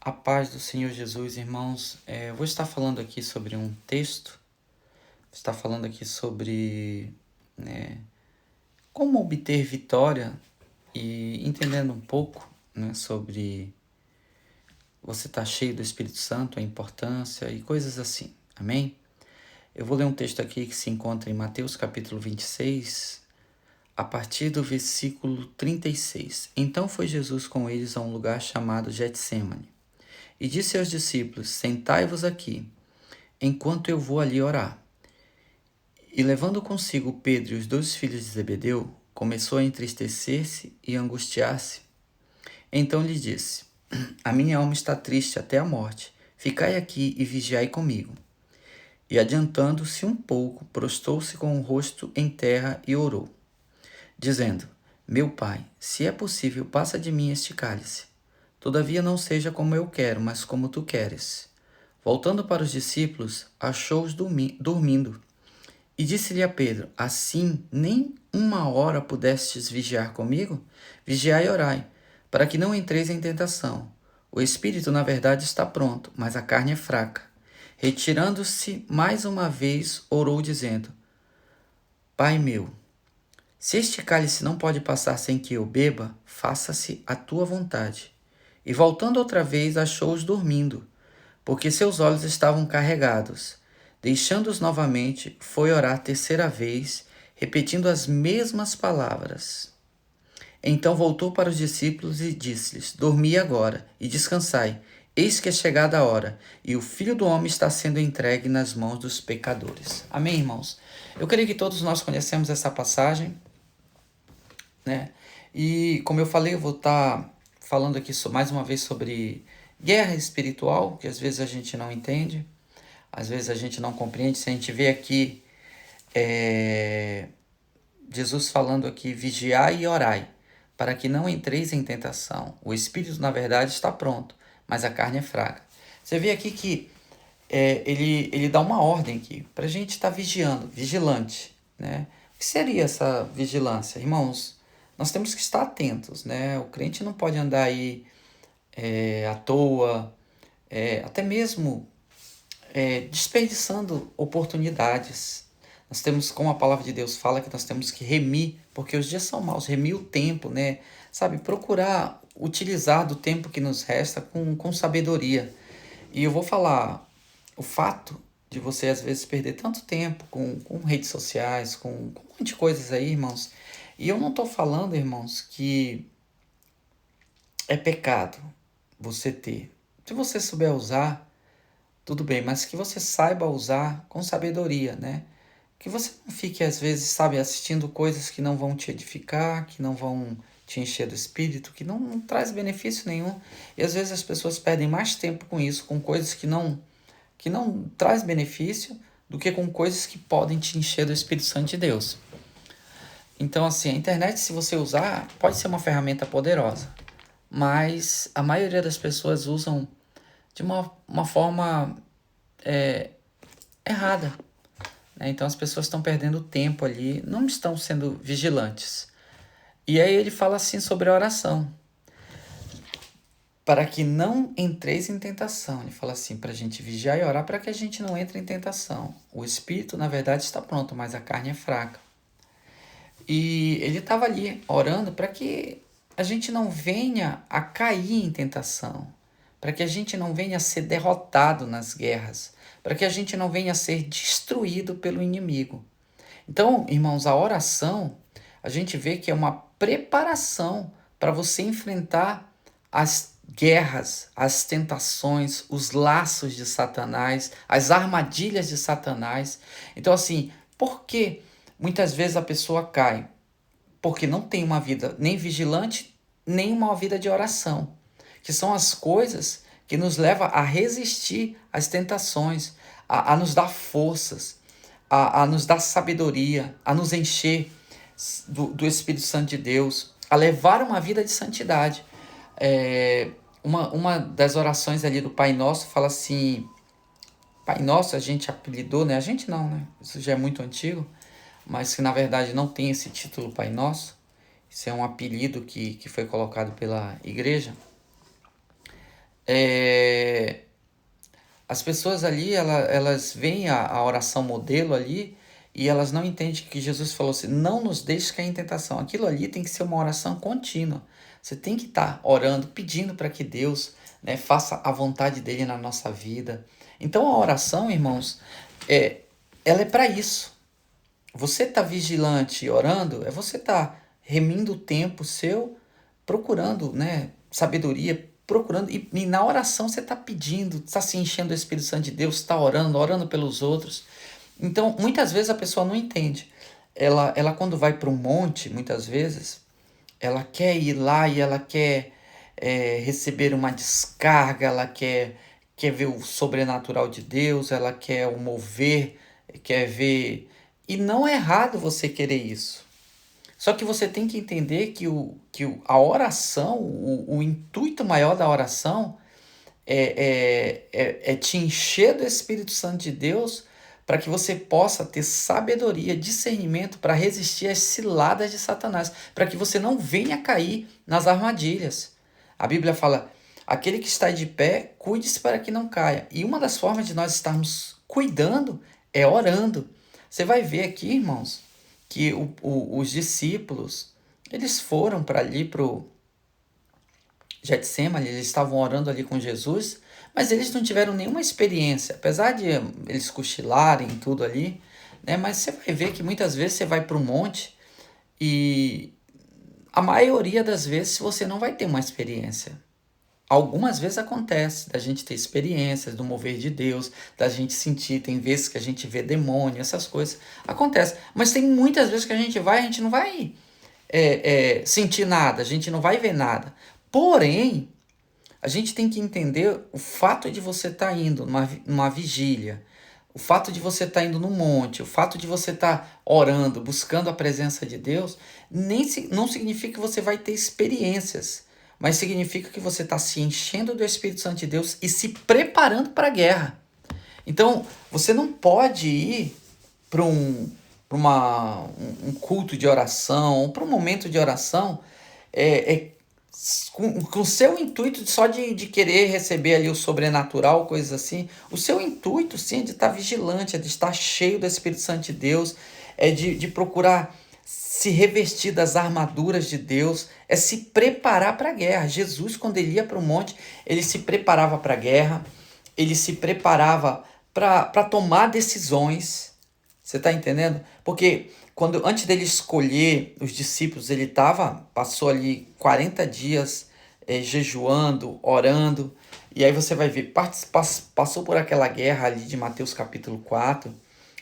A paz do Senhor Jesus, irmãos. Eu vou estar falando aqui sobre um texto, vou estar falando aqui sobre como obter vitória e entendendo um pouco sobre você estar cheio do Espírito Santo, a importância e coisas assim. Amém? Eu vou ler um texto aqui que se encontra em Mateus capítulo 26, a partir do versículo 36. Então foi Jesus com eles a um lugar chamado Getsêmani e disse aos discípulos: Sentai-vos aqui, enquanto eu vou ali orar. E levando consigo Pedro e os dois filhos de Zebedeu, começou a entristecer-se e angustiar-se. Então lhe disse: A minha alma está triste até a morte. Ficai aqui e vigiai comigo. E adiantando-se um pouco, prostou-se com o rosto em terra e orou, dizendo: Meu pai, se é possível, passa de mim este cálice. Todavia não seja como eu quero, mas como tu queres. Voltando para os discípulos, achou-os dormindo. E disse-lhe a Pedro: Assim nem uma hora pudestes vigiar comigo? Vigiai e orai, para que não entreis em tentação. O espírito, na verdade, está pronto, mas a carne é fraca. Retirando-se mais uma vez, orou, dizendo: Pai meu, se este cálice não pode passar sem que eu beba, faça-se a tua vontade. E voltando outra vez, achou-os dormindo, porque seus olhos estavam carregados. Deixando-os novamente, foi orar terceira vez, repetindo as mesmas palavras. Então voltou para os discípulos e disse-lhes: Dormi agora e descansai. Eis que é chegada a hora, e o Filho do Homem está sendo entregue nas mãos dos pecadores. Amém, irmãos? Eu creio que todos nós conhecemos essa passagem, né? E como eu falei, eu vou estar falando aqui mais uma vez sobre guerra espiritual, que às vezes a gente não entende, às vezes a gente não compreende. Se a gente vê aqui Jesus falando aqui: vigiai e orai, para que não entreis em tentação. O espírito, na verdade, está pronto, mas a carne é fraca. Você vê aqui que ele dá uma ordem aqui para a gente estar vigiando, vigilante, né? O que seria essa vigilância? Irmãos, nós temos que estar atentos, né? O crente não pode andar aí à toa, até mesmo desperdiçando oportunidades. Nós temos, como a palavra de Deus fala, que nós temos que remir, porque os dias são maus, remir o tempo, né? Sabe, procurar utilizar do tempo que nos resta com sabedoria. E eu vou falar, o fato de você às vezes perder tanto tempo com redes sociais, com um monte de coisas aí, irmãos. E eu não estou falando, irmãos, que é pecado você ter. Se você souber usar, tudo bem, mas que você saiba usar com sabedoria, né? Que você não fique, às vezes, sabe, assistindo coisas que não vão te edificar, que não vão te encher do espírito, que não traz benefício nenhum. E às vezes as pessoas perdem mais tempo com isso, com coisas que não traz benefício, do que com coisas que podem te encher do Espírito Santo de Deus. Então, assim, a internet, se você usar, pode ser uma ferramenta poderosa, mas a maioria das pessoas usam de uma forma errada, né? Então as pessoas estão perdendo tempo ali, não estão sendo vigilantes. E aí ele fala assim sobre a oração: para que não entreis em tentação. Ele fala assim, para a gente vigiar e orar para que a gente não entre em tentação. O espírito, na verdade, está pronto, mas a carne é fraca. E ele estava ali orando para que a gente não venha a cair em tentação, para que a gente não venha a ser derrotado nas guerras, para que a gente não venha a ser destruído pelo inimigo. Então, irmãos, a oração, a gente vê que é uma preparação para você enfrentar as guerras, as tentações, os laços de Satanás, as armadilhas de Satanás. Então, assim, por que muitas vezes a pessoa cai? Porque não tem uma vida nem vigilante, nem uma vida de oração, que são as coisas que nos levam a resistir às tentações, a nos dar forças, a nos dar sabedoria, a nos encher do Espírito Santo de Deus, a levar uma vida de santidade. Uma das orações ali do Pai Nosso fala assim: Pai Nosso a gente apelidou, né? A gente não, né? Isso já é muito antigo, mas que na verdade não tem esse título Pai Nosso. Isso é um apelido que foi colocado pela igreja. As pessoas ali, elas veem a oração modelo ali e elas não entendem que Jesus falou assim, não nos deixe cair em tentação. Aquilo ali tem que ser uma oração contínua. Você tem que estar orando, pedindo para que Deus, né, faça a vontade dele na nossa vida. Então a oração, irmãos, ela é para isso. Você está vigilante e orando, é você tá remindo o tempo seu, procurando, né, sabedoria, procurando, e na oração você está pedindo, está se enchendo do Espírito Santo de Deus, está orando, orando pelos outros. Então, muitas vezes a pessoa não entende. Ela quando vai para um monte, muitas vezes, ela quer ir lá e ela quer receber uma descarga, ela quer ver o sobrenatural de Deus, ela quer o mover, quer ver. E não é errado você querer isso. Só que você tem que entender a oração, o intuito maior da oração é te encher do Espírito Santo de Deus para que você possa ter sabedoria, discernimento para resistir às ciladas de Satanás, para que você não venha cair nas armadilhas. A Bíblia fala, aquele que está de pé, cuide-se para que não caia. E uma das formas de nós estarmos cuidando é orando. Você vai ver aqui, irmãos, que os discípulos, eles foram para ali, para o Getsemane, eles estavam orando ali com Jesus, mas eles não tiveram nenhuma experiência, apesar de eles cochilarem tudo ali, né? Mas você vai ver que muitas vezes você vai para um monte e a maioria das vezes você não vai ter uma experiência. Algumas vezes acontece da gente ter experiências do mover de Deus, da gente sentir, tem vezes que a gente vê demônio, essas coisas. Acontece, mas tem muitas vezes que a gente não vai sentir nada, a gente não vai ver nada. Porém, a gente tem que entender o fato de você estar indo numa vigília, o fato de você estar indo no monte, o fato de você estar orando, buscando a presença de Deus, não significa que você vai ter experiências, mas significa que você está se enchendo do Espírito Santo de Deus e se preparando para a guerra. Então, você não pode ir para um culto de oração, ou para um momento de oração, com o seu intuito só de querer receber ali o sobrenatural, coisas assim. O seu intuito, sim, é de estar vigilante, é de estar cheio do Espírito Santo de Deus, é de procurar se revestir das armaduras de Deus, é se preparar para a guerra. Jesus, quando ele ia para o monte, ele se preparava para a guerra, ele se preparava para tomar decisões. Você está entendendo? Porque antes dele escolher os discípulos, ele passou ali 40 dias jejuando, orando, e aí você vai ver, passou por aquela guerra ali de Mateus capítulo 4,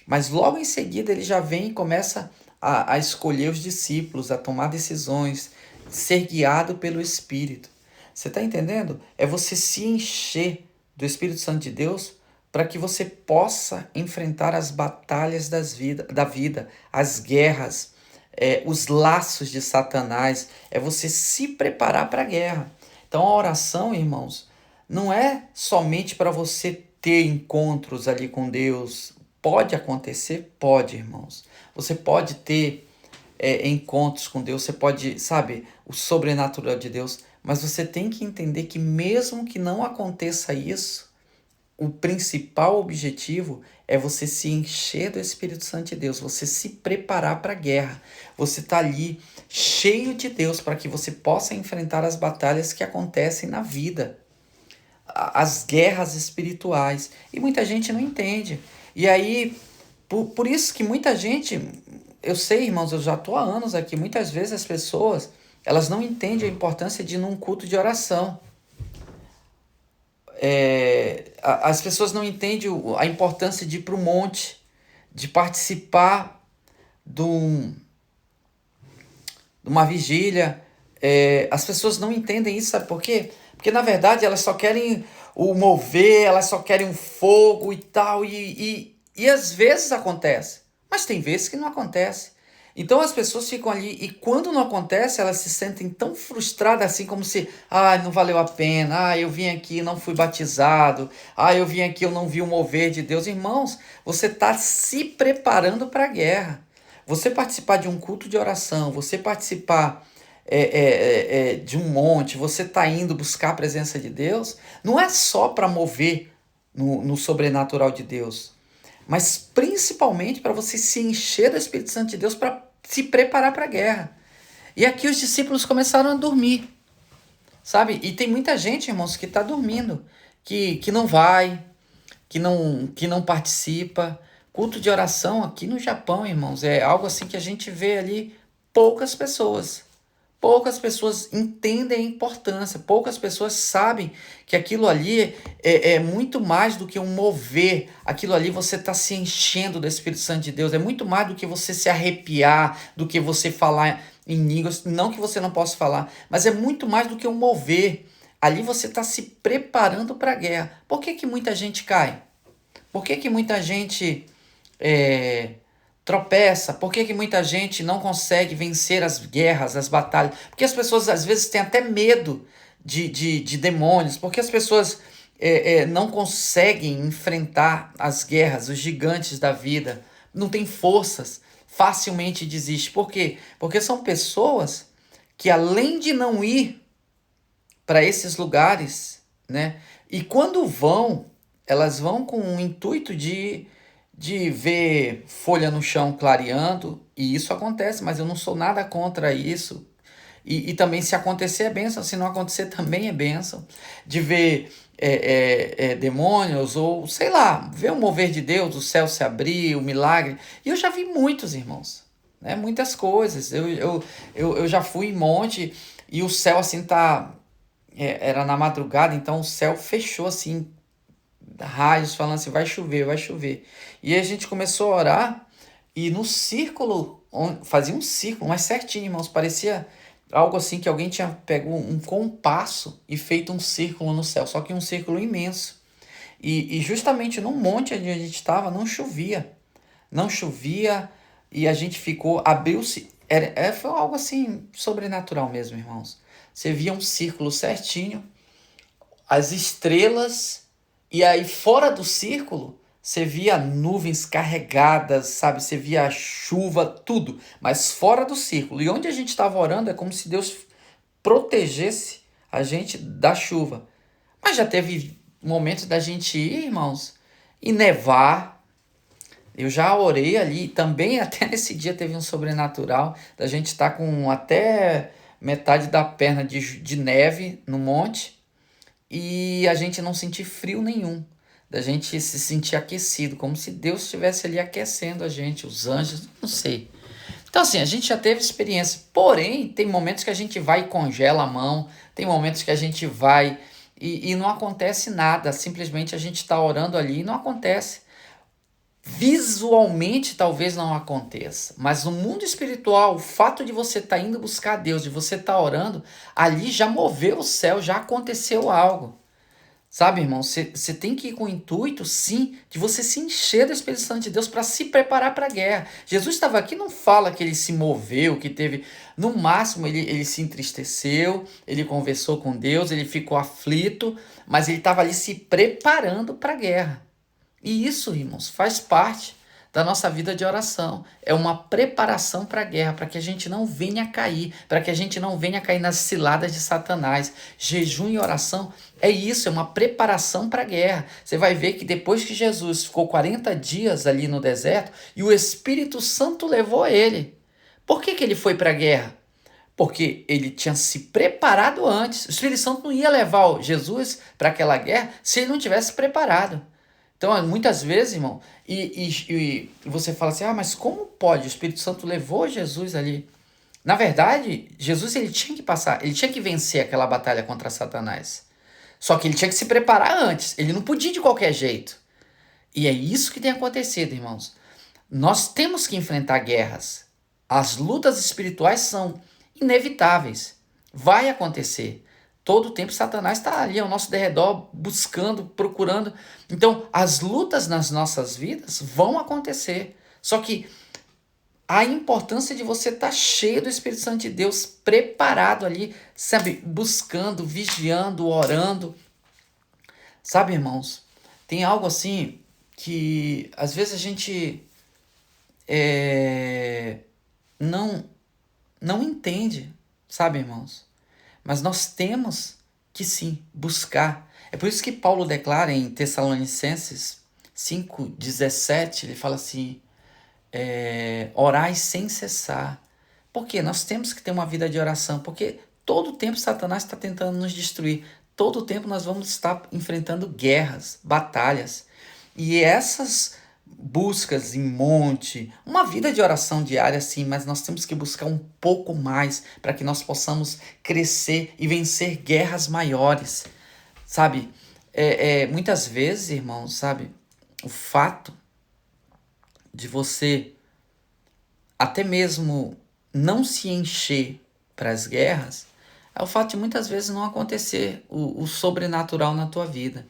mas logo em seguida ele já vem e começa a escolher os discípulos, a tomar decisões, ser guiado pelo Espírito. Você está entendendo? É você se encher do Espírito Santo de Deus para que você possa enfrentar as batalhas da vida, as guerras, os laços de Satanás. É você se preparar para a guerra. Então a oração, irmãos, não é somente para você ter encontros ali com Deus. Pode acontecer? Pode, irmãos. Você pode ter encontros com Deus, você pode, sabe, o sobrenatural de Deus, mas você tem que entender que mesmo que não aconteça isso, o principal objetivo é você se encher do Espírito Santo de Deus, você se preparar para a guerra, você tá ali cheio de Deus para que você possa enfrentar as batalhas que acontecem na vida, as guerras espirituais, e muita gente não entende. E aí, por isso que muita gente, eu sei, irmãos, eu já estou há anos aqui, muitas vezes as pessoas, elas não entendem a importância de ir num culto de oração. As pessoas não entendem a importância de ir para o monte, de participar de uma vigília. As pessoas não entendem isso, sabe por quê? Porque na verdade elas só querem o mover, elas só querem um fogo e tal, e às vezes acontece, mas tem vezes que não acontece. Então as pessoas ficam ali e quando não acontece, elas se sentem tão frustradas assim como se, não valeu a pena, eu vim aqui e não fui batizado, eu vim aqui e eu não vi o mover de Deus. Irmãos, você está se preparando para a guerra. Você participar de um culto de oração, você participar de um monte, você está indo buscar a presença de Deus, não é só para mover no sobrenatural de Deus, mas principalmente para você se encher do Espírito Santo de Deus para se preparar para a guerra. E aqui os discípulos começaram a dormir, sabe? E tem muita gente, irmãos, que está dormindo, que não vai, que não participa. Culto de oração aqui no Japão, irmãos, é algo assim que a gente vê ali poucas pessoas. Poucas pessoas entendem a importância, poucas pessoas sabem que aquilo ali é muito mais do que um mover, aquilo ali você está se enchendo do Espírito Santo de Deus, é muito mais do que você se arrepiar, do que você falar em línguas, não que você não possa falar, mas é muito mais do que um mover. Ali você está se preparando para a guerra. Por que que muita gente cai? Por que que muita gente é, tropeça? Por que que muita gente não consegue vencer as guerras, as batalhas? Porque as pessoas às vezes têm até medo de demônios, porque as pessoas não conseguem enfrentar as guerras, os gigantes da vida, não têm forças, facilmente desiste. Por quê? Porque são pessoas que além de não ir para esses lugares, né? E quando vão, elas vão com o intuito de ver folha no chão clareando, e isso acontece, mas eu não sou nada contra isso. E também se acontecer é bênção, se não acontecer também é bênção. De ver demônios, ou sei lá, ver o mover de Deus, o céu se abrir, o milagre. E eu já vi muitos, irmãos, né? Muitas coisas. Eu já fui em monte e o céu assim tá. Era na madrugada, então o céu fechou assim, raios falando assim, vai chover, vai chover. E aí a gente começou a orar e no círculo, fazia um círculo, mas certinho, irmãos, parecia algo assim que alguém tinha pego um compasso e feito um círculo no céu, só que um círculo imenso. E justamente no monte onde a gente estava não chovia, não chovia e a gente ficou, abriu-se, foi algo assim sobrenatural mesmo, irmãos. Você via um círculo certinho, as estrelas, e aí fora do círculo você via nuvens carregadas, sabe? Você via chuva, tudo, mas fora do círculo. E onde a gente estava orando é como se Deus protegesse a gente da chuva. Mas já teve momentos da gente ir, irmãos, e nevar. Eu já orei ali, também até nesse dia teve um sobrenatural, da gente estar com até metade da perna de neve no monte, e a gente não sentir frio nenhum, da gente se sentir aquecido, como se Deus estivesse ali aquecendo a gente, os anjos, não sei. Então assim, a gente já teve experiência, porém tem momentos que a gente vai e congela a mão, tem momentos que a gente vai e não acontece nada, simplesmente a gente está orando ali e não acontece. Visualmente talvez não aconteça, mas no mundo espiritual, o fato de você estar indo buscar Deus, de você estar orando, ali já moveu o céu, já aconteceu algo. Sabe, irmão, você tem que ir com o intuito, sim, de você se encher do Espírito Santo de Deus para se preparar para a guerra. Jesus estava aqui, não fala que ele se moveu, que teve. No máximo, ele se entristeceu, ele conversou com Deus, ele ficou aflito, mas ele estava ali se preparando para a guerra. E isso, irmãos, faz parte da nossa vida de oração. É uma preparação para a guerra, para que a gente não venha a cair, para que a gente não venha a cair nas ciladas de Satanás. Jejum e oração é isso, é uma preparação para a guerra. Você vai ver que depois que Jesus ficou 40 dias ali no deserto e o Espírito Santo levou ele. Por que ele foi para a guerra? Porque ele tinha se preparado antes. O Espírito Santo não ia levar Jesus para aquela guerra se ele não tivesse preparado. Então, muitas vezes, irmão, e você fala assim, mas como pode? O Espírito Santo levou Jesus ali. Na verdade, Jesus ele tinha que passar, ele tinha que vencer aquela batalha contra Satanás. Só que ele tinha que se preparar antes, ele não podia ir de qualquer jeito. E é isso que tem acontecido, irmãos. Nós temos que enfrentar guerras. As lutas espirituais são inevitáveis. Vai acontecer. Todo o tempo Satanás está ali ao nosso derredor, buscando, procurando. Então, as lutas nas nossas vidas vão acontecer. Só que a importância de você estar cheio do Espírito Santo de Deus, preparado ali, sabe, buscando, vigiando, orando. Sabe, irmãos, tem algo assim que às vezes a gente não, não entende, sabe, irmãos? Mas nós temos que sim buscar. É por isso que Paulo declara em Tessalonicenses 5:17, ele fala assim, orai sem cessar. Por quê? Nós temos que ter uma vida de oração, porque todo o tempo Satanás está tentando nos destruir. Todo o tempo nós vamos estar enfrentando guerras, batalhas. E essas buscas em monte, uma vida de oração diária sim, mas nós temos que buscar um pouco mais para que nós possamos crescer e vencer guerras maiores, sabe? Muitas vezes, irmãos, sabe, o fato de você até mesmo não se encher para as guerras é o fato de muitas vezes não acontecer o sobrenatural na tua vida.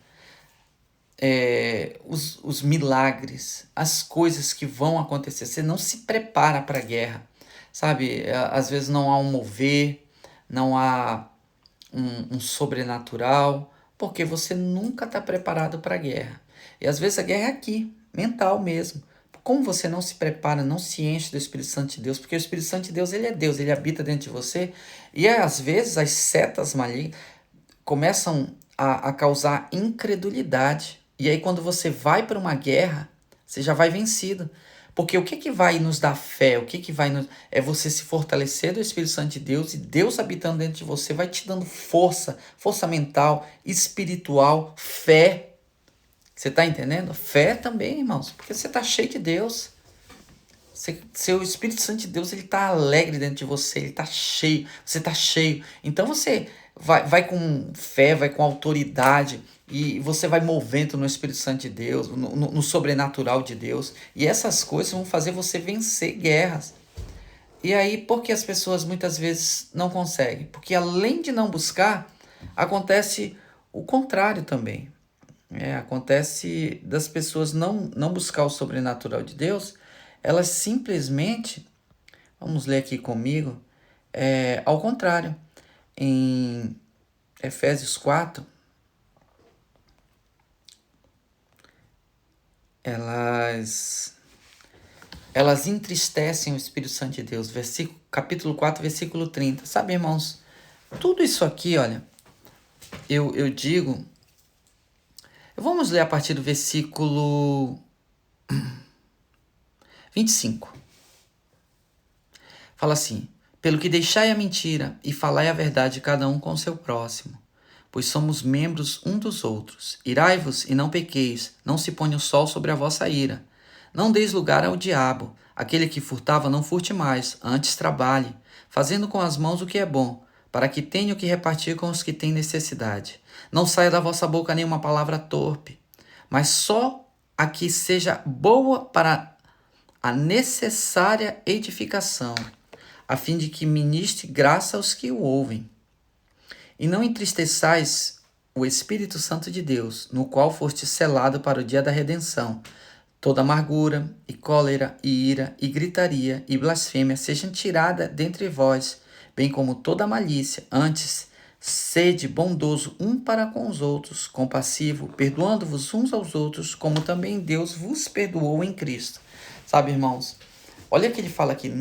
Os milagres, as coisas que vão acontecer. Você não se prepara para a guerra, sabe? Às vezes não há um mover, não há um sobrenatural, porque você nunca está preparado para a guerra. E às vezes a guerra é aqui, mental mesmo. Como você não se prepara, não se enche do Espírito Santo de Deus, porque o Espírito Santo de Deus, ele é Deus, ele habita dentro de você, e às vezes as setas malignas começam a causar incredulidade. E aí quando você vai para uma guerra, você já vai vencido. Porque o que vai nos dar fé? O que vai nos... É você se fortalecer do Espírito Santo de Deus, e Deus habitando dentro de você vai te dando força, força mental, espiritual, fé. Você está entendendo? Fé também, irmãos, porque você está cheio de Deus. Seu Espírito Santo de Deus, ele está alegre dentro de você, ele está cheio, você está cheio. Então você vai com fé, vai com autoridade, e você vai movendo no Espírito Santo de Deus, no sobrenatural de Deus. E essas coisas vão fazer você vencer guerras. E aí, por que as pessoas muitas vezes não conseguem? Porque além de não buscar, acontece o contrário também. Acontece das pessoas não buscar o sobrenatural de Deus, elas simplesmente, vamos ler aqui comigo, ao contrário, em Efésios 4, elas entristecem o Espírito Santo de Deus, capítulo 4, versículo 30. Sabe, irmãos, tudo isso aqui, olha, eu digo, vamos ler a partir do versículo 25. Fala assim: pelo que deixai a mentira e falai a verdade cada um com o seu próximo, pois somos membros um dos outros. Irai-vos e não pequeis, não se ponha o sol sobre a vossa ira. Não deis lugar ao diabo. Aquele que furtava não furte mais, antes trabalhe, fazendo com as mãos o que é bom, para que tenha o que repartir com os que têm necessidade. Não saia da vossa boca nenhuma palavra torpe, mas só a que seja boa para a necessária edificação, a fim de que ministre graça aos que o ouvem. E não entristeçais o Espírito Santo de Deus, no qual foste selado para o dia da redenção. Toda amargura, e cólera, e ira, e gritaria, e blasfêmia sejam tiradas dentre vós, bem como toda malícia. Antes, sede bondoso um para com os outros, compassivo, perdoando-vos uns aos outros, como também Deus vos perdoou em Cristo. Sabe, irmãos, olha o que ele fala aqui,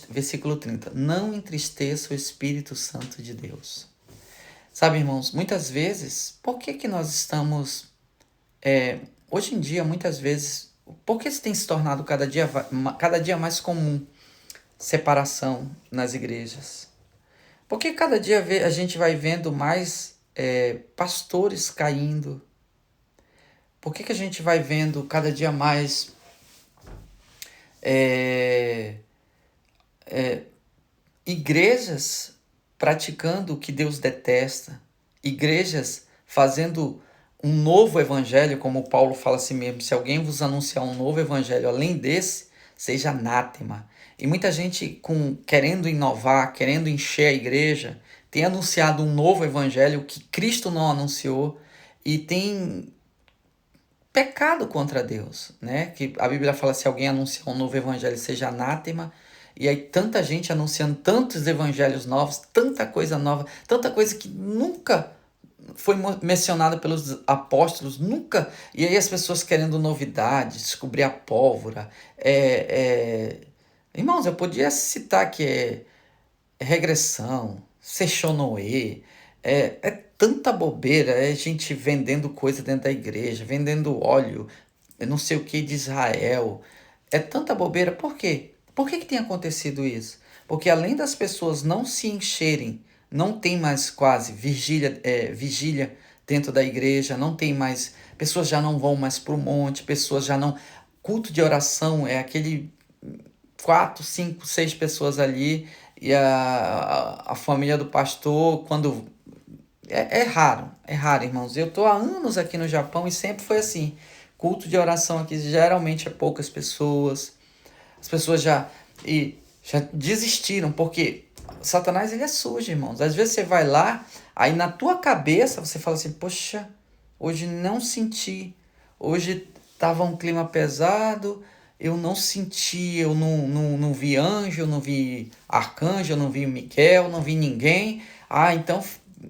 versículo 30, não entristeça o Espírito Santo de Deus. Sabe, irmãos, muitas vezes, por que nós estamos, hoje em dia, muitas vezes, por que isso tem se tornado cada dia mais comum, separação nas igrejas? Porque cada dia a gente vai vendo mais pastores caindo? Por que a gente vai vendo cada dia mais igrejas praticando o que Deus detesta, igrejas fazendo um novo evangelho, como Paulo fala assim mesmo: se alguém vos anunciar um novo evangelho além desse, seja anátema. E muita gente querendo inovar, querendo encher a igreja, tem anunciado um novo evangelho que Cristo não anunciou e tem pecado contra Deus, né? Que a Bíblia fala: se alguém anunciar um novo evangelho, seja anátema. E aí tanta gente anunciando tantos evangelhos novos, tanta coisa nova, tanta coisa que nunca foi mencionada pelos apóstolos, nunca. E aí as pessoas querendo novidade, descobrir a pólvora. Irmãos, eu podia citar que regressão, Seixonoê, É tanta bobeira, é gente vendendo coisa dentro da igreja, vendendo óleo, eu não sei o que de Israel. É tanta bobeira. Por quê? Por que tem acontecido isso? Porque além das pessoas não se encherem, não tem mais quase vigília dentro da igreja, não tem mais, pessoas já não vão mais para o monte, pessoas já não. Culto de oração é aquele 4, 5, 6 pessoas ali e a família do pastor, quando. É raro, irmãos. Eu tô há anos aqui no Japão e sempre foi assim. Culto de oração aqui geralmente é poucas pessoas. As pessoas já desistiram, porque Satanás ele é sujo, irmãos. Às vezes você vai lá, aí na tua cabeça você fala assim, poxa, hoje não senti, hoje tava um clima pesado, eu não senti, eu não vi anjo, eu não vi arcanjo, eu não vi Miguel, não vi ninguém. Ah, então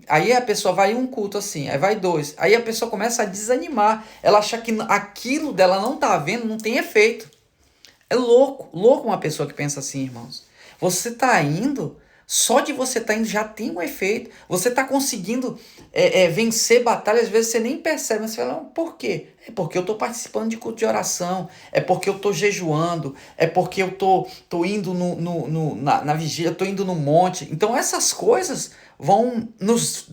aí a pessoa vai em um culto assim, aí vai dois, aí a pessoa começa a desanimar, ela acha que aquilo dela não tá vendo, não tem efeito. É louco, louco uma pessoa que pensa assim, irmãos. Você tá indo, só de você tá indo já tem um efeito. Você tá conseguindo vencer batalhas, às vezes você nem percebe, mas você fala, por quê? É porque eu tô participando de culto de oração, é porque eu tô jejuando, é porque eu tô indo na vigília, tô indo no monte. Então essas coisas vão nos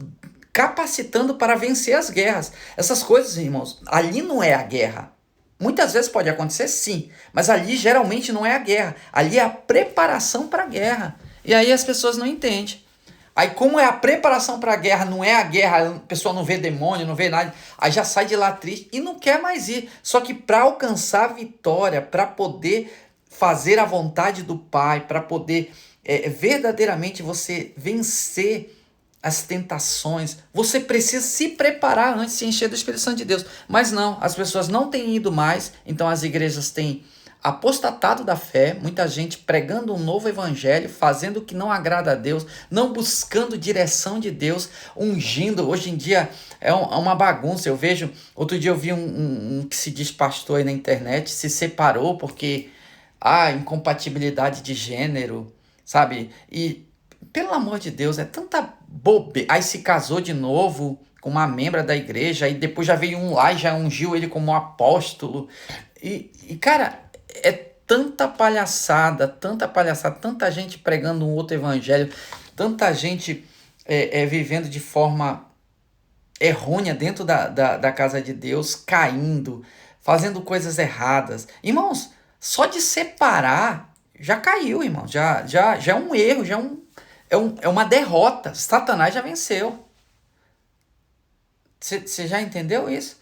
capacitando para vencer as guerras. Essas coisas, irmãos, ali não é a guerra. Muitas vezes pode acontecer sim, mas ali geralmente não é a guerra, ali é a preparação para a guerra. E aí as pessoas não entendem. Aí como é a preparação para a guerra, não é a guerra, a pessoa não vê demônio, não vê nada, aí já sai de lá triste e não quer mais ir. Só que para alcançar a vitória, para poder fazer a vontade do Pai, para poder verdadeiramente você vencer as tentações, você precisa se preparar antes de se encher do Espírito Santo de Deus. Mas não, as pessoas não têm ido mais, então as igrejas têm apostatado da fé, muita gente pregando um novo evangelho, fazendo o que não agrada a Deus, não buscando direção de Deus, ungindo. Hoje em dia é uma bagunça. Eu vejo, outro dia eu vi um que se diz pastor aí na internet, se separou porque incompatibilidade de gênero, sabe? E pelo amor de Deus, é tanta bobeira. Aí se casou de novo com uma membra da igreja, aí depois já veio um lá e já ungiu ele como apóstolo. Cara, é tanta palhaçada, tanta gente pregando um outro evangelho, tanta gente vivendo de forma errônea dentro da casa de Deus, caindo, fazendo coisas erradas. Irmãos, só de separar já caiu, irmão. Já é um erro, é uma derrota. Satanás já venceu. Você já entendeu isso?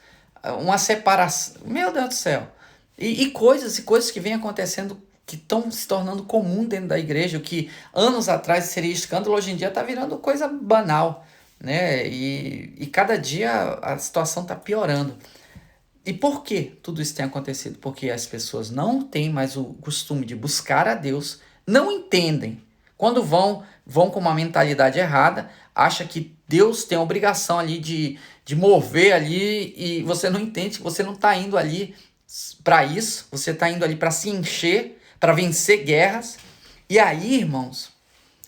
Uma separação. Meu Deus do céu. E coisas que vêm acontecendo que estão se tornando comum dentro da igreja, o que anos atrás seria escândalo, hoje em dia está virando coisa banal, né? E cada dia a situação está piorando. E por que tudo isso tem acontecido? Porque as pessoas não têm mais o costume de buscar a Deus, não entendem. Quando vão com uma mentalidade errada, acha que Deus tem a obrigação ali de mover ali e você não entende que você não está indo ali para isso, você está indo ali para se encher, para vencer guerras. E aí, irmãos,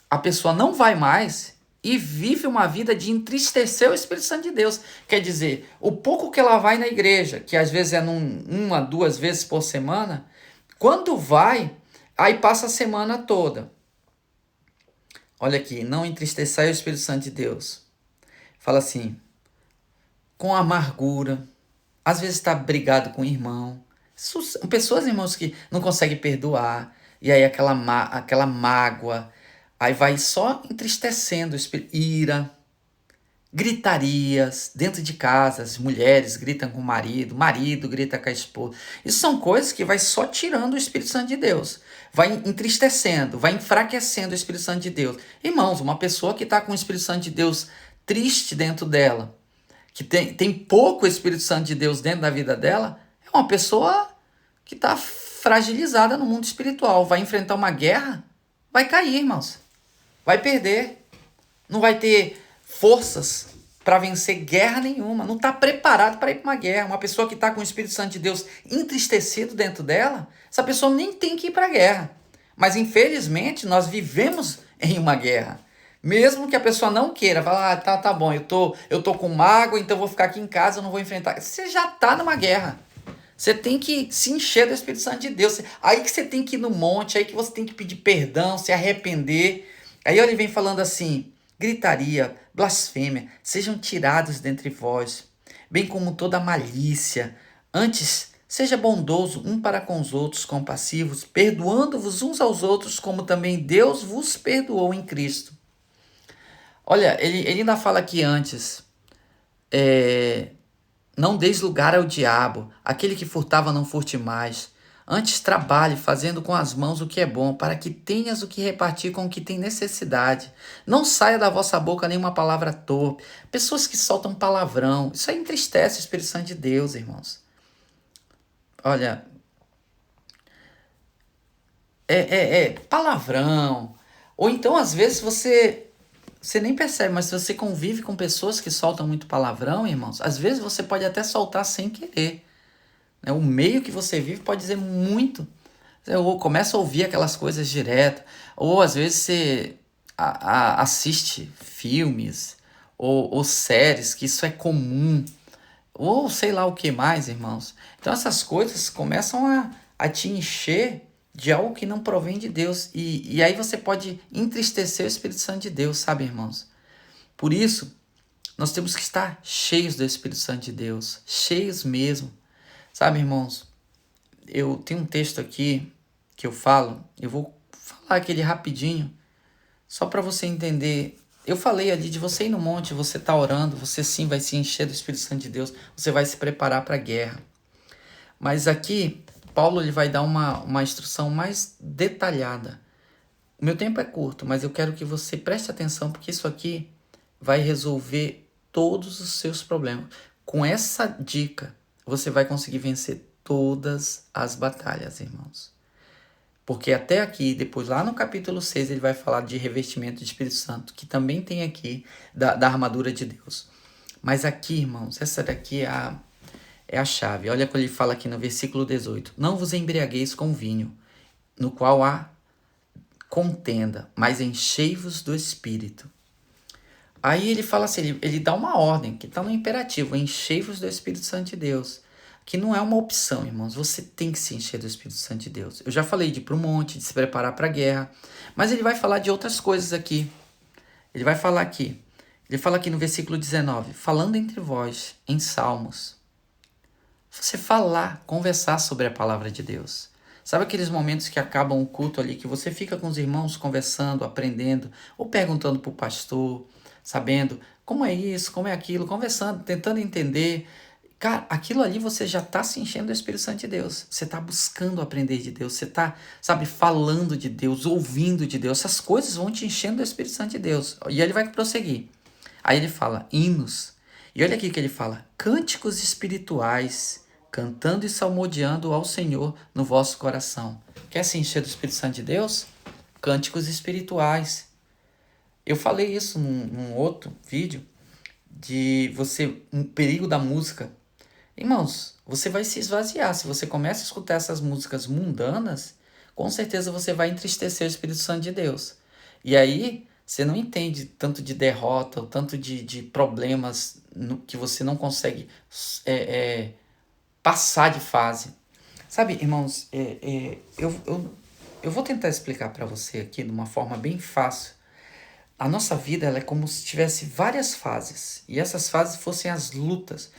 a pessoa não vai mais e vive uma vida de entristecer o Espírito Santo de Deus. Quer dizer, o pouco que ela vai na igreja, que às vezes é uma, 2 vezes por semana, quando vai, aí passa a semana toda. Olha aqui, não entristecer o Espírito Santo de Deus. Fala assim, com amargura, às vezes está brigado com o irmão. Pessoas, irmãos, que não conseguem perdoar, e aí aquela mágoa, aí vai só entristecendo o espírito, ira, gritarias dentro de casa, as mulheres gritam com o marido grita com a esposa. Isso são coisas que vai só tirando o Espírito Santo de Deus, vai entristecendo, vai enfraquecendo o Espírito Santo de Deus. Irmãos, uma pessoa que está com o Espírito Santo de Deus triste dentro dela, que tem pouco Espírito Santo de Deus dentro da vida dela, é uma pessoa que está fragilizada no mundo espiritual, vai enfrentar uma guerra, vai cair, irmãos, vai perder, não vai ter forças para vencer guerra nenhuma, não está preparado para ir para uma guerra. Uma pessoa que está com o Espírito Santo de Deus entristecido dentro dela, essa pessoa nem tem que ir para a guerra. Mas infelizmente nós vivemos em uma guerra. Mesmo que a pessoa não queira, fala, tá bom, eu tô com mágoa, então eu vou ficar aqui em casa, eu não vou enfrentar. Você já tá numa guerra. Você tem que se encher do Espírito Santo de Deus. Aí que você tem que ir no monte, aí que você tem que pedir perdão, se arrepender. Aí ele vem falando assim: gritaria, blasfêmia, sejam tirados dentre vós, bem como toda malícia. Antes, seja bondoso um para com os outros, compassivos, perdoando-vos uns aos outros, como também Deus vos perdoou em Cristo. Olha, ele ainda fala aqui antes, não deis lugar ao diabo, aquele que furtava não furte mais. Antes trabalhe, fazendo com as mãos o que é bom, para que tenhas o que repartir com o que tem necessidade. Não saia da vossa boca nenhuma palavra torpe. Pessoas que soltam palavrão, isso aí entristece o Espírito Santo de Deus, irmãos. Olha, palavrão. Ou então, às vezes, você nem percebe, mas se você convive com pessoas que soltam muito palavrão, irmãos, às vezes você pode até soltar sem querer. Né? O meio que você vive pode dizer muito. Ou começa a ouvir aquelas coisas direto, ou às vezes você assiste filmes ou séries, que isso é comum, ou sei lá o que mais, irmãos. Então essas coisas começam a te encher de algo que não provém de Deus. E aí você pode entristecer o Espírito Santo de Deus, sabe, irmãos? Por isso, nós temos que estar cheios do Espírito Santo de Deus, cheios mesmo. Sabe, irmãos, eu tenho um texto aqui que eu falo, eu vou falar aquele rapidinho, só para você entender. Eu falei ali de você ir no monte, você tá orando, você sim vai se encher do Espírito Santo de Deus, você vai se preparar para a guerra. Mas aqui, Paulo ele vai dar uma instrução mais detalhada. O meu tempo é curto, mas eu quero que você preste atenção, porque isso aqui vai resolver todos os seus problemas. Com essa dica, você vai conseguir vencer todas as batalhas, irmãos. Porque até aqui, depois lá no capítulo 6, ele vai falar de revestimento de Espírito Santo, que também tem aqui da armadura de Deus. Mas aqui, irmãos, essa daqui é a chave. Olha quando ele fala aqui no versículo 18. Não vos embriagueis com vinho, no qual há contenda, mas enchei-vos do Espírito. Aí ele fala assim, ele dá uma ordem, que está no imperativo, enchei-vos do Espírito Santo de Deus. Que não é uma opção, irmãos, você tem que se encher do Espírito Santo de Deus. Eu já falei de ir para o monte, de se preparar para a guerra, mas ele vai falar de outras coisas aqui. Ele vai falar aqui, ele fala aqui no versículo 19, falando entre vós, em salmos. Você falar, conversar sobre a palavra de Deus. Sabe aqueles momentos que acabam o culto ali, que você fica com os irmãos conversando, aprendendo, ou perguntando para o pastor, sabendo como é isso, como é aquilo, conversando, tentando entender. Cara, aquilo ali você já está se enchendo do Espírito Santo de Deus. Você está buscando aprender de Deus. Você está, sabe, falando de Deus, ouvindo de Deus. Essas coisas vão te enchendo do Espírito Santo de Deus. E ele vai prosseguir. Aí ele fala hinos. E olha aqui que ele fala cânticos espirituais, cantando e salmodiando ao Senhor no vosso coração. Quer se encher do Espírito Santo de Deus? Cânticos espirituais. Eu falei isso num outro vídeo de você, um perigo da música. Irmãos, você vai se esvaziar. Se você começa a escutar essas músicas mundanas, com certeza você vai entristecer o Espírito Santo de Deus. E aí, você não entende tanto de derrota, ou tanto de problemas que você não consegue passar de fase. Sabe, irmãos, eu vou tentar explicar para você aqui de uma forma bem fácil. A nossa vida ela é como se tivesse várias fases, e essas fases fossem as lutas.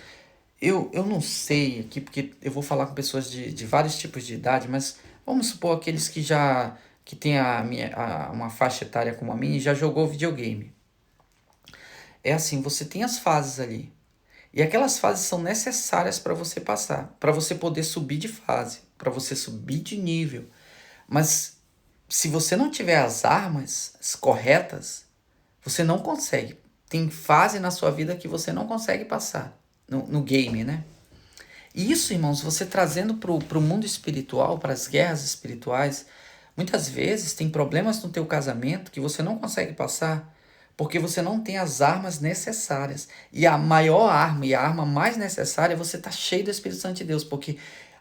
Eu não sei aqui, porque eu vou falar com pessoas de vários tipos de idade, mas vamos supor aqueles que têm uma faixa etária como a minha e já jogou videogame. É assim, você tem as fases ali. E aquelas fases são necessárias para você passar, para você poder subir de fase, para você subir de nível. Mas se você não tiver as armas corretas, você não consegue. Tem fase na sua vida que você não consegue passar no game, né? E isso, irmãos, você trazendo para o mundo espiritual, para as guerras espirituais, muitas vezes tem problemas no teu casamento que você não consegue passar porque você não tem as armas necessárias. E a maior arma e a arma mais necessária é você estar cheio do Espírito Santo de Deus, porque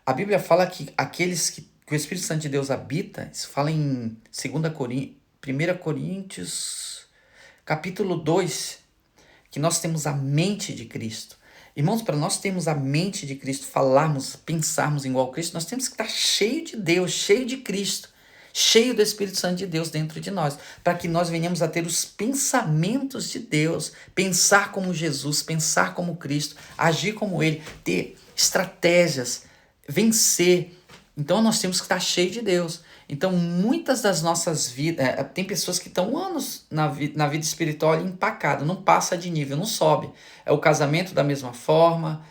a Bíblia fala que aqueles que o Espírito Santo de Deus habita, isso fala em 1 Coríntios, capítulo 2, que nós temos a mente de Cristo. Irmãos, para nós termos a mente de Cristo, falarmos, pensarmos igual a Cristo, nós temos que estar cheio de Deus, cheio de Cristo, cheio do Espírito Santo de Deus dentro de nós, para que nós venhamos a ter os pensamentos de Deus, pensar como Jesus, pensar como Cristo, agir como Ele, ter estratégias, vencer. Então nós temos que estar cheio de Deus. Então muitas das nossas vidas, tem pessoas que estão anos na vida espiritual ali empacado, não passa de nível, não sobe. É o casamento da mesma forma,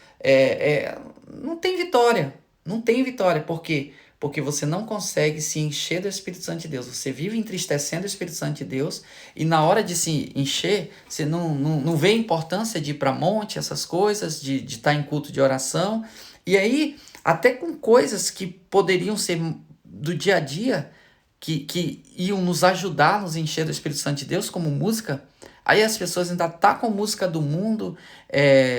não tem vitória, não tem vitória. Por quê? Porque você não consegue se encher do Espírito Santo de Deus. Você vive entristecendo o Espírito Santo de Deus e na hora de se encher, você não vê a importância de ir para monte, essas coisas, de estar em culto de oração. E aí, até com coisas que poderiam ser do dia a dia, que iam nos ajudar a nos encher do Espírito Santo de Deus, como música, aí as pessoas ainda tá com música do mundo,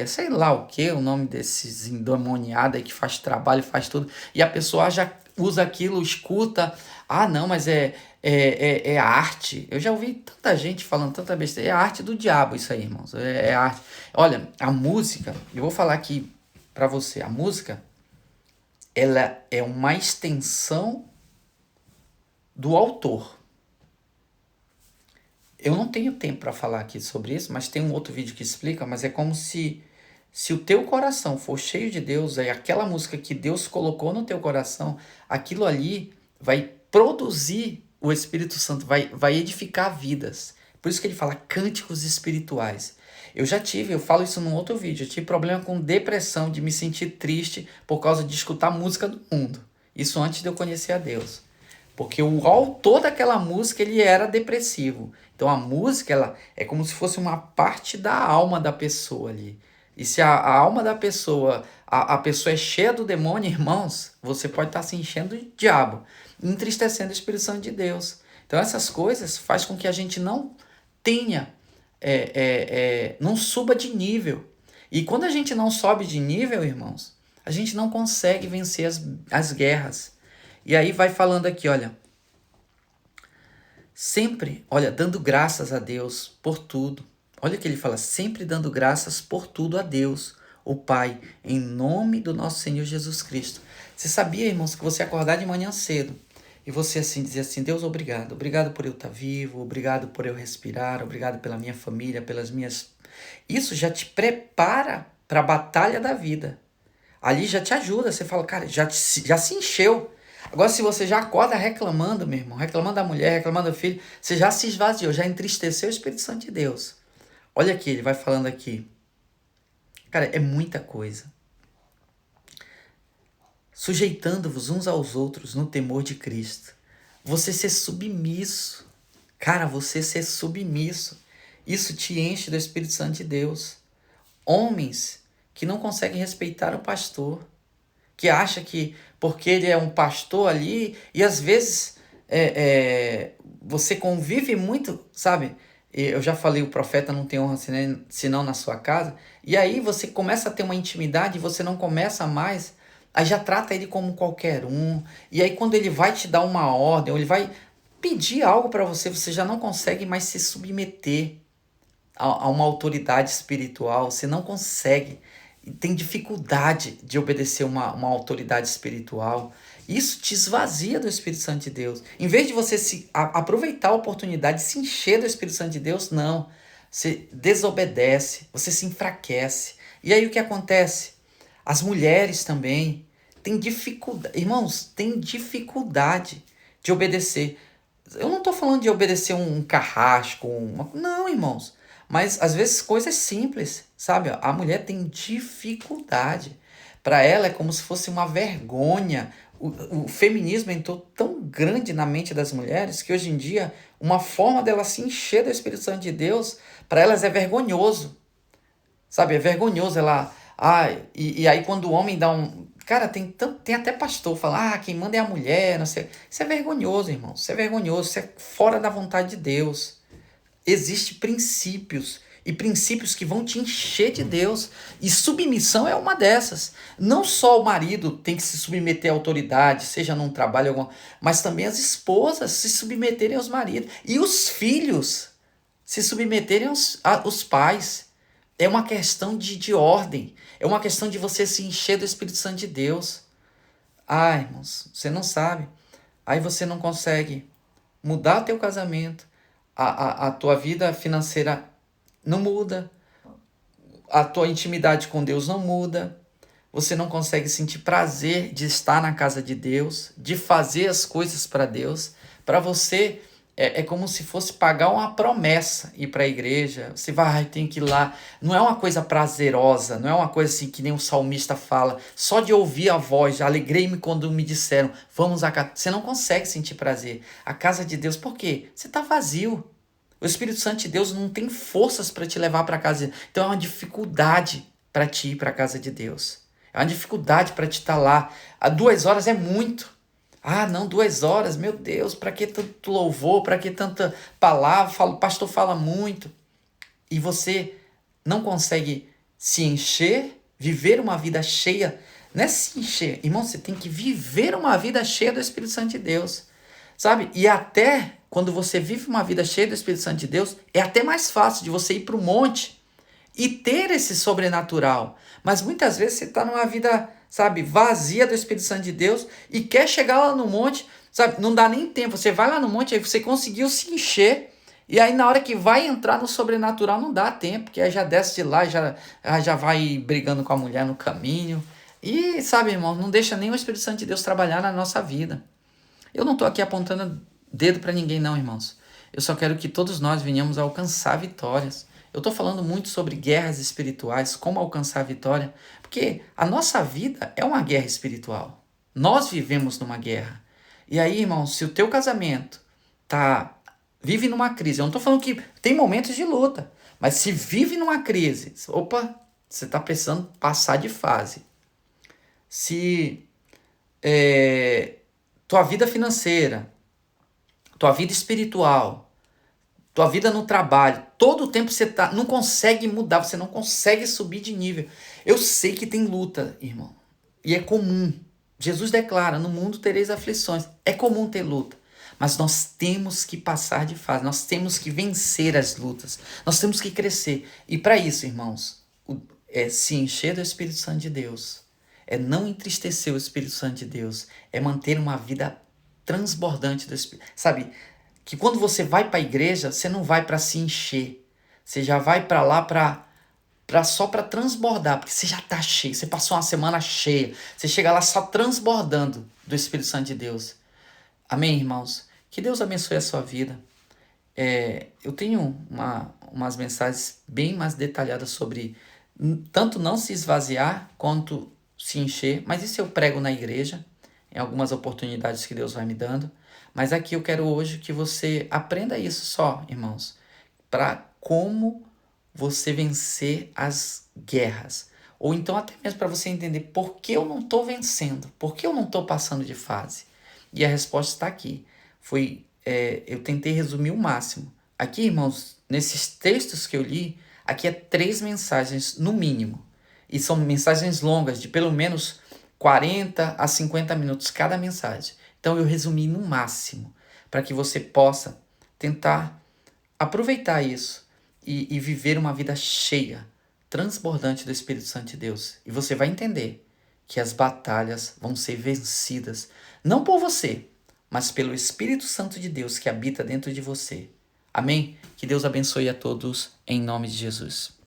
sei lá o que, o nome desses endemoniados aí que faz trabalho, faz tudo, e a pessoa já usa aquilo, escuta, não, mas é arte. Eu já ouvi tanta gente falando tanta besteira, é a arte do diabo isso aí, irmãos, é arte. Olha, a música, eu vou falar aqui para você, a música, ela é uma extensão do autor. Eu não tenho tempo para falar aqui sobre isso, mas tem um outro vídeo que explica, mas é como se o teu coração for cheio de Deus, aí aquela música que Deus colocou no teu coração, aquilo ali vai produzir o Espírito Santo, vai edificar vidas. Por isso que ele fala cânticos espirituais. Eu falo isso num outro vídeo, eu tive problema com depressão, de me sentir triste por causa de escutar música do mundo. Isso antes de eu conhecer a Deus. Porque o autor daquela música, ele era depressivo. Então a música, ela é como se fosse uma parte da alma da pessoa ali. E se a alma da pessoa, a pessoa é cheia do demônio, irmãos, você pode estar se enchendo de diabo, entristecendo o Espírito Santo de Deus. Então essas coisas faz com que a gente não tenha, não suba de nível. E quando a gente não sobe de nível, irmãos, a gente não consegue vencer as guerras. E aí vai falando aqui, olha, sempre, olha, dando graças a Deus por tudo. Olha que ele fala, sempre dando graças por tudo a Deus, o Pai, em nome do nosso Senhor Jesus Cristo. Você sabia, irmãos, que você acordar de manhã cedo e você assim dizer assim, Deus, obrigado. Obrigado por eu estar vivo, obrigado por eu respirar, obrigado pela minha família, pelas minhas... Isso já te prepara para a batalha da vida. Ali já te ajuda, você fala, cara, já se encheu. Agora, se você já acorda reclamando, meu irmão, reclamando da mulher, reclamando do filho, você já se esvaziou, já entristeceu o Espírito Santo de Deus. Olha aqui, ele vai falando aqui. Cara, é muita coisa. Sujeitando-vos uns aos outros no temor de Cristo. Você ser submisso. Cara, você ser submisso. Isso te enche do Espírito Santo de Deus. Homens que não conseguem respeitar o pastor, que acha que porque ele é um pastor ali, e às vezes você convive muito, sabe? Eu já falei, o profeta não tem honra senão na sua casa, e aí você começa a ter uma intimidade e você não começa mais, aí já trata ele como qualquer um, e aí quando ele vai te dar uma ordem, ou ele vai pedir algo para você, você já não consegue mais se submeter a uma autoridade espiritual, você não consegue, tem dificuldade de obedecer uma autoridade espiritual. Isso te esvazia do Espírito Santo de Deus. Em vez de você aproveitar a oportunidade de se encher do Espírito Santo de Deus, não. Você desobedece, você se enfraquece. E aí o que acontece? As mulheres também têm dificuldade. Irmãos, têm dificuldade de obedecer. Eu não estou falando de obedecer um carrasco. Não, irmãos. Mas, às vezes, coisas simples, sabe? A mulher tem dificuldade. Para ela é como se fosse uma vergonha. O feminismo entrou tão grande na mente das mulheres que, hoje em dia, uma forma dela se encher do Espírito Santo de Deus, para elas é vergonhoso. Sabe? É vergonhoso ela... E aí, quando o homem dá um... Cara, tem até pastor fala, quem manda é a mulher, não sei. Isso é vergonhoso, irmão. Isso é vergonhoso. Isso é fora da vontade de Deus. Existem princípios, e princípios que vão te encher de Deus, e submissão é uma dessas. Não só o marido tem que se submeter à autoridade, seja num trabalho, mas também as esposas se submeterem aos maridos, e os filhos se submeterem aos pais. É uma questão de ordem. É uma questão de você se encher do Espírito Santo de Deus. Ah, irmãos, você não sabe. Aí você não consegue mudar teu casamento. A tua vida financeira não muda. A tua intimidade com Deus não muda. Você não consegue sentir prazer de estar na casa de Deus, de fazer as coisas para Deus. Para você, é como se fosse pagar uma promessa ir para a igreja. Você vai, tem que ir lá. Não é uma coisa prazerosa, não é uma coisa assim que nem o salmista fala. Só de ouvir a voz, alegrei-me quando me disseram, vamos à casa. Você não consegue sentir prazer. A casa de Deus, por quê? Você está vazio. O Espírito Santo de Deus não tem forças para te levar para a casa de Deus. Então é uma dificuldade para te ir para a casa de Deus. É uma dificuldade para te estar lá. 2 horas é muito. Ah, não, 2 horas, meu Deus, para que tanto louvor, para que tanta palavra? O pastor fala muito. E você não consegue se encher, viver uma vida cheia. Não é se encher, irmão, você tem que viver uma vida cheia do Espírito Santo de Deus. Sabe? E até quando você vive uma vida cheia do Espírito Santo de Deus, é até mais fácil de você ir para o monte e ter esse sobrenatural. Mas muitas vezes você está numa vida, sabe, vazia do Espírito Santo de Deus e quer chegar lá no monte, sabe, não dá nem tempo. Você vai lá no monte, aí você conseguiu se encher, e aí na hora que vai entrar no sobrenatural não dá tempo, porque aí já desce de lá, já vai brigando com a mulher no caminho. E, sabe, irmão, não deixa nem o Espírito Santo de Deus trabalhar na nossa vida. Eu não estou aqui apontando dedo para ninguém não, irmãos. Eu só quero que todos nós venhamos a alcançar vitórias. Eu estou falando muito sobre guerras espirituais, como alcançar a vitória, porque a nossa vida é uma guerra espiritual. Nós vivemos numa guerra. E aí, irmão, se o teu casamento vive numa crise, eu não estou falando que tem momentos de luta, mas se vive numa crise, opa, você está precisando passar de fase. Se tua vida financeira, tua vida espiritual, tua vida no trabalho, todo o tempo você não consegue mudar, você não consegue subir de nível. Eu sei que tem luta, irmão, e é comum. Jesus declara, no mundo tereis aflições. É comum ter luta, mas nós temos que passar de fase, nós temos que vencer as lutas, nós temos que crescer. E para isso, irmãos, é se encher do Espírito Santo de Deus, é não entristecer o Espírito Santo de Deus, é manter uma vida transbordante do Espírito. Sabe, que quando você vai para a igreja, você não vai para se encher, você já vai para lá só para transbordar, porque você já está cheio, você passou uma semana cheia, você chega lá só transbordando do Espírito Santo de Deus. Amém, irmãos? Que Deus abençoe a sua vida. Eu tenho umas mensagens bem mais detalhadas sobre tanto não se esvaziar quanto se encher, mas isso eu prego na igreja, em algumas oportunidades que Deus vai me dando. Mas aqui eu quero hoje que você aprenda isso só, irmãos, para como você vencer as guerras. Ou então até mesmo para você entender por que eu não estou vencendo, por que eu não estou passando de fase. E a resposta está aqui. Eu tentei resumir o máximo. Aqui, irmãos, nesses textos que eu li, aqui é 3 mensagens no mínimo. E são mensagens longas, de pelo menos 40 a 50 minutos cada mensagem. Então eu resumi no máximo, para que você possa tentar aproveitar isso e viver uma vida cheia, transbordante do Espírito Santo de Deus. E você vai entender que as batalhas vão ser vencidas, não por você, mas pelo Espírito Santo de Deus que habita dentro de você. Amém? Que Deus abençoe a todos em nome de Jesus.